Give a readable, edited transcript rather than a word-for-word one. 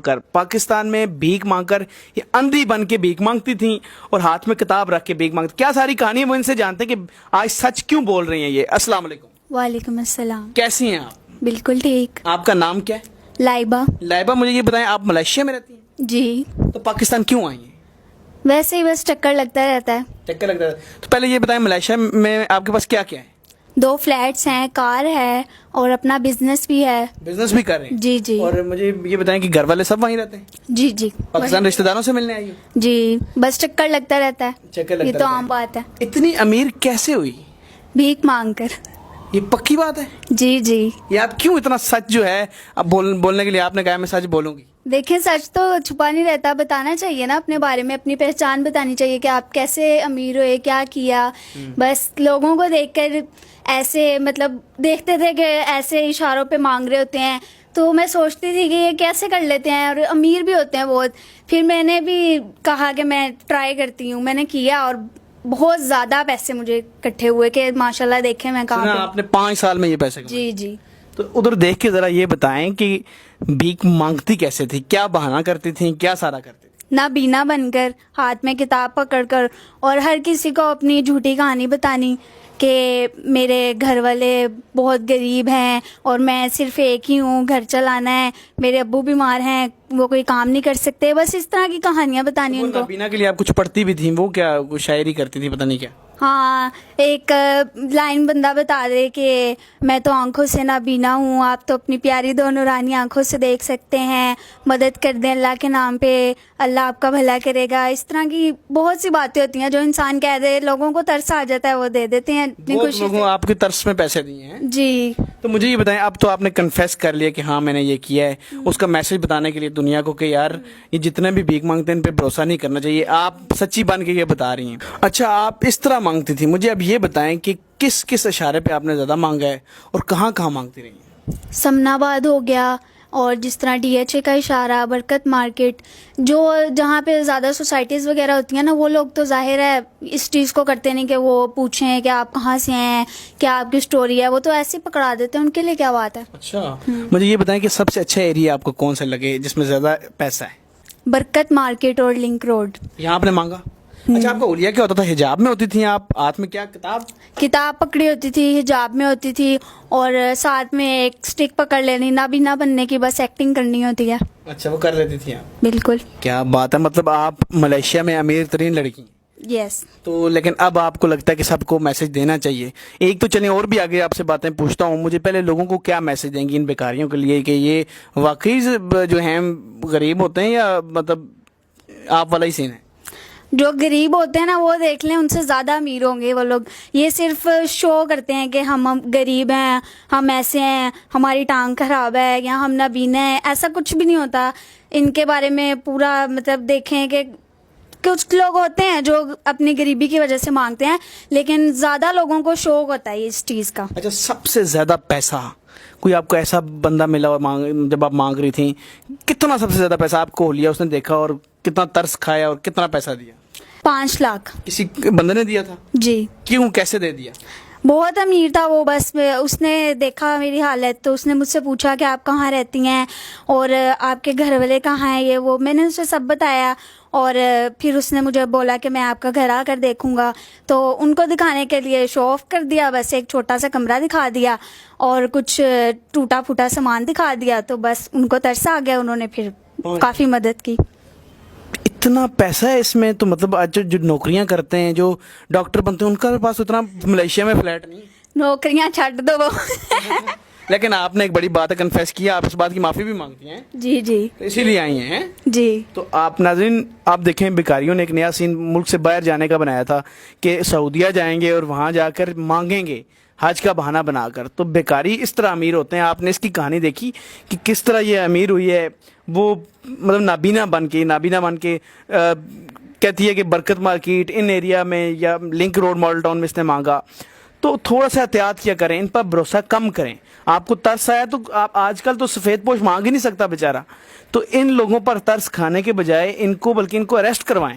کر پاکستان میں بھیک مانگ کر یہ اندھی بن کے بھیک مانگتی تھیں اور ہاتھ میں کتاب رکھ کے بھیک مانگتی. کیا ساری کہانی وہ ان سے جانتے ہیں کہ آج سچ کیوں بول رہی ہیں یہ. السلام علیکم. وعلیکم السلام. کیسی ہیں آپ؟ بالکل ٹھیک. آپ کا نام کیا ہے؟ لائبہ. لائبہ, مجھے یہ بتائیں آپ ملیشیا میں رہتی ہیں؟ جی. تو پاکستان کیوں آئی ہیں؟ ویسے ہی بس چکر لگتا رہتا ہے. چکر لگتا ہے. تو پہلے یہ بتائیں ملیشیا میں آپ کے پاس کیا کیا ہے؟ 2 فلیٹس ہیں, کار ہے اور اپنا بزنس بھی ہے. بزنس بھی کر رہے ہیں؟ جی جی. اور مجھے یہ بتائیں کہ گھر والے سب وہیں رہتے ہیں؟ جی جی. پاکستان رشتہ داروں سے ملنے آئی ہو؟ جی, بس چکر لگتا رہتا ہے. چکر لگتا یہ تو عام بات ہے. اتنی امیر کیسے ہوئی؟ بھیک مانگ کر. یہ پکی بات ہے؟ جی جی. یہ آپ کیوں اتنا سچ جو ہے اب بولنے کے لیے آپ نے کہا میں سچ بولوں گی؟ دیکھیں, سچ تو چھپا نہیں رہتا, بتانا چاہیے نا اپنے بارے میں, اپنی پہچان بتانی چاہیے کہ آپ کیسے امیر ہوئے, کیا کیا. بس لوگوں کو دیکھ کر ایسے مطلب دیکھتے تھے کہ ایسے اشاروں پہ مانگ رہے ہوتے ہیں, تو میں سوچتی تھی کہ یہ کیسے کر لیتے ہیں اور امیر بھی ہوتے ہیں بہت. پھر میں نے بھی کہا کہ میں ٹرائی کرتی ہوں, میں نے کیا اور بہت زیادہ پیسے مجھے اکٹھے ہوئے کہ ماشاءاللہ دیکھیں میں کہاں پہ. آپ نے 5 سال میں یہ پیسے کمائے؟ جی جی. تو ادھر دیکھ کے ذرا یہ بتائیں کہ بھیک مانگتی کیسے تھی, کیا بہانہ کرتی تھیں, کیا سارا کرتی تھی؟ نابینا بن کر, ہاتھ میں کتاب پکڑ کر, اور ہر کسی کو اپنی جھوٹی کہانی بتانی کہ میرے گھر والے بہت غریب ہیں اور میں صرف ایک ہی ہوں, گھر چلانا ہے, میرے ابو بیمار ہیں, وہ کوئی کام نہیں کر سکتے. بس اس طرح کی کہانیاں بتانی ان کو. نابینا کے لیے آپ کچھ پڑھتی بھی تھیں, وہ کیا شاعری کرتی تھی, پتہ نہیں کیا. ہاں, ایک لائن بندہ بتا دے کہ میں تو آنکھوں سے نابینا ہوں, آپ تو اپنی پیاری 2 نورانی آنکھوں سے دیکھ سکتے ہیں, مدد کر دیں اللہ کے نام پہ, اللہ آپ کا بھلا کرے گا. اس طرح کی بہت سی باتیں ہوتی ہیں جو انسان کہہ دے, لوگوں کو ترس آ جاتا ہے, وہ دے دیتے ہیں اپنی خوشی لوگوں سے. آپ کی ترس میں پیسے دیے ہیں؟ جی. تو مجھے یہ بتائیں, اب تو آپ نے کنفیس کر لیا کہ ہاں میں نے یہ کیا ہے, اس کا میسج بتانے کے لیے دنیا کو کہ یار یہ جتنے بھی بھیک مانگتے ہیں ان پہ بھروسہ نہیں کرنا چاہیے, آپ سچی بن کے یہ بتا رہی ہیں. اچھا, آپ اس طرح مانگتی تھی, مجھے اب یہ بتائیں کہ کس کس اشارے پہ آپ نے زیادہ مانگا ہے اور کہاں کہاں مانگتی رہی ہیں؟ سمنا آباد ہو گیا, اور جس طرح DHA کا اشارہ, برکت مارکیٹ, جو جہاں پہ زیادہ سوسائٹیز وغیرہ ہوتی ہیں نا, وہ لوگ تو ظاہر ہے اس چیز کو کرتے نہیں کہ وہ پوچھیں کہ آپ کہاں سے ہیں, کیا آپ کی سٹوری ہے, وہ تو ایسے ہی پکڑا دیتے ہیں, ان کے لیے کیا بات ہے. اچھا, مجھے یہ بتائیں کہ سب سے اچھا ایریا آپ کو کون سا لگے جس میں زیادہ پیسہ ہے؟ برکت مارکیٹ اور لنک روڈ. یہاں آپ نے مانگا؟ اچھا, آپ کا اولیا کیا ہوتا تھا, حجاب میں ہوتی تھیں آپ, ہاتھ میں کیا کتاب پکڑی ہوتی تھی, حجاب میں ہوتی تھی, اور ساتھ میں ایک سٹک پکڑ لینی, نابینا بننے کی بس ایکٹنگ کرنی ہوتی ہے. اچھا, وہ کر لیتی تھی آپ؟ بالکل. کیا بات ہے, مطلب آپ ملیشیا میں امیر ترین لڑکی ہیں. یس. تو لیکن اب آپ کو لگتا ہے کہ سب کو میسج دینا چاہیے. ایک تو چلیں اور بھی آگے آپ سے باتیں پوچھتا ہوں, مجھے پہلے لوگوں کو کیا میسج دیں گی ان بیکاریوں کے لیے کہ یہ واقعی جو ہیں غریب ہوتے ہیں یا مطلب آپ والا ہی سین ہے؟ جو غریب ہوتے ہیں نا, وہ دیکھ لیں, ان سے زیادہ امیر ہوں گے وہ لوگ. یہ صرف شو کرتے ہیں کہ ہم غریب ہیں, ہم ایسے ہیں, ہماری ٹانگ خراب ہے, یا ہم نابینا ہیں. ایسا کچھ بھی نہیں ہوتا. ان کے بارے میں پورا مطلب دیکھیں کہ کچھ لوگ ہوتے ہیں جو اپنی غریبی کی وجہ سے مانگتے ہیں, لیکن زیادہ لوگوں کو شوق ہوتا ہے اس چیز کا. اچھا, سب سے زیادہ پیسہ کوئی آپ کو ایسا بندہ ملا اور جب آپ مانگ رہی تھیں, کتنا سب سے زیادہ پیسہ آپ کو لیا, اس نے دیکھا اور کتنا ترس کھایا اور کتنا پیسہ دیا؟ 5 لاکھ. کسی بندے نے دیا تھا؟ جی. کیوں, کیسے دے دیا؟ بہت امیر تھا وہ, بس اس نے دیکھا میری حالت تو اس نے مجھ سے پوچھا کہ آپ کہاں رہتی ہیں اور آپ کے گھر والے کہاں ہیں, یہ وہ. میں نے اسے سب بتایا, اور پھر اس نے مجھے بولا کہ میں آپ کا گھر آ کر دیکھوں گا. تو ان کو دکھانے کے لیے شو آف کر دیا, بس ایک چھوٹا سا کمرہ دکھا دیا اور کچھ ٹوٹا پھوٹا سامان دکھا دیا, تو بس ان کو ترس آ گیا, انہوں نے پھر کافی مدد کی. اتنا پیسہ ہے اس میں, تو مطلب آج جو نوکریاں کرتے ہیں, جو ڈاکٹر بنتے ہیں, ان کا پاس اتنا ملیشیا میں فلیٹ نہیں. نوکریاں چھڈ دو وہ. لیکن آپ نے ایک بڑی بات کنفیس کیا, آپ اس بات کی معافی بھی مانگتی ہیں. جی جی. اسی لیے آئی ہیں. جی. تو آپ ناظرین, آپ دیکھیں بیکاریوں نے ایک نیا سین ملک سے باہر جانے کا بنایا تھا کہ سعودیہ جائیں گے اور وہاں جا کر مانگیں گے حج کا بہانہ بنا کر. تو بیکاری اس طرح امیر ہوتے ہیں. آپ نے اس کی کہانی دیکھی کہ کس طرح یہ امیر ہوئی ہے. وہ مطلب نابینا بن کے کہتی ہے کہ برکت مارکیٹ ان ایریا میں یا لنک روڈ ماڈل ٹاؤن میں اس نے مانگا. تو تھوڑا سا احتیاط کیا کریں, ان پر بھروسہ کم کریں. آپ کو ترس آیا تو آپ آج کل تو سفید پوش مانگ ہی نہیں سکتا بیچارہ, تو ان لوگوں پر ترس کھانے کے بجائے ان کو بلکہ ان کو اریسٹ کروائیں.